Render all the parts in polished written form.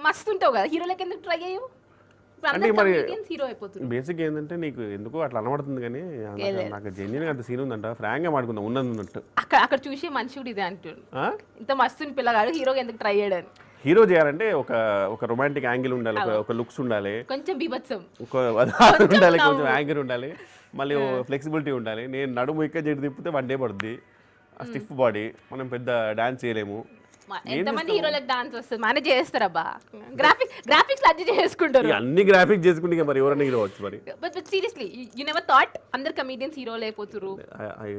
మస్తు ఉంటావు కదా, హీరోలకి ఎందుకు ట్రై అయ్యవు? అంటే మరి హీరో అయిపోతుంది. బేసిక్ ఏంటంటే నీకు ఎందుకో అట్లా అనబడుతుంది కానీ నాకు జెన్యున్గా అంత సీన్ ఉందంట, ఫ్రాంక్గా మాడుకుందాం ఉన్నట్టు. అక్కడ చూసే మనిషి కూడా ఇదే అంటాడు, ఇంత మస్తు పిల్లగాడు హీరోకి ఎందుకు ట్రై చేయడానికి. హీరో చేయాలంటే ఒక రొమాంటిక్ యాంగిల్ ఉండాలి, ఒక లుక్స్ ఉండాలి, కొంచెం బీభత్సం ఉండాలి, కొంచెం యాంగిల్ ఉండాలి, మళ్ళీ ఫ్లెక్సిబిలిటీ ఉండాలి. నేను నడుము ఇక్కడ చెడు తిప్పితే 1 డే పడుద్ది, ఆ స్టిఫ్ బాడీ, మనం పెద్ద డాన్స్ చేయలేము. ఎంతమంది హీరోలకు డాన్స్ వస్తుంది, మేనేజ్ చేస్తారబ్బా. గ్రాఫిక్స్ అడ్జస్ట్ చేసుకుంటారు, అన్ని గ్రాఫిక్స్ చేసుకుంటే మరి ఎవరైనా హీరో వచ్చు. మరి but seriously you never thought అందరు కమెడియన్స్ హీరోలు అయిపోతురు? I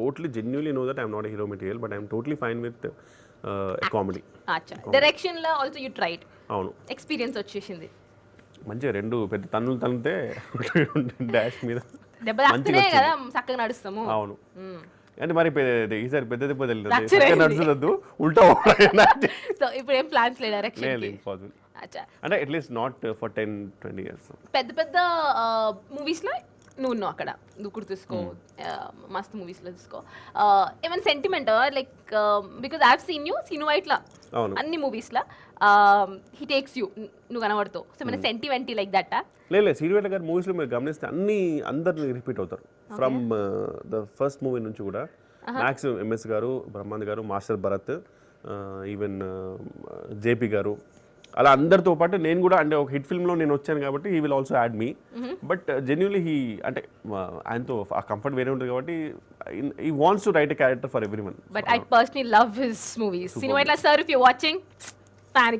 totally genuinely know that I'm not hero material, but I'm totally fine with comedy. Direction లో ఆల్సో యు ట్రైడ్. అవును, ఎక్స్పీరియన్స్ వచ్చేసింది మంచిగా. 2 పెద్ద తన్నులు తన్నితే డాష్ మీద దెబ్బ తాకుతూనే కదా చక్కగా నడుస్తాము. అవును, అంటే మరి ఈసారి పెద్ద దెబ్బ నడుచుదద్దు, ఉల్టా. సో ఇప్పుడు ఏం ప్లాన్స్ లేదు డైరెక్షన్ కి? పాసిబుల్ అంటే అట్లీస్ట్ నాట్ ఫర్ 10-20 years. పెద్ద మూవీస్ లో నువ్వు ఉన్నావు అక్కడ, దూకుడు తీసుకో, మస్తు మూవీస్ లో తీసుకో. ఏమైనా sentiment like because I have seen you Seenu Vaitla అన్ని మూవీస్ లో హీ టేక్స్ యూ, నువ్వు కనబడుతావు. సో ఏమైనా సెంటిమెంట్ లైక్ దట్? లేదు, సీను వైట్ల గారి మూవీస్లో మీరు గమనిస్తే అందరు రిపీట్ అవుతారు. ఫ్రమ్ ద ఫస్ట్ మూవీ నుంచి కూడా మ్యాక్సిమం ఎంఎస్ గారు, బ్రహ్మాంద్ గారు, మాస్టర్ భరత్, ఈవెన్ జేపీ గారు, అలా అందరితో పాటు నేను కూడా, అంటే ఒక హిట్ ఫిల్మ్లో నేను వచ్చాను కాబట్టి he will also add me. But genuinely అంటే ఆయనతో ఆ కంఫర్ట్ వేరే ఉంటుంది కాబట్టి he wants to write a character for everyone. But I personally love his movies. సినిమా ఇట్లా sir, if you watching, fan.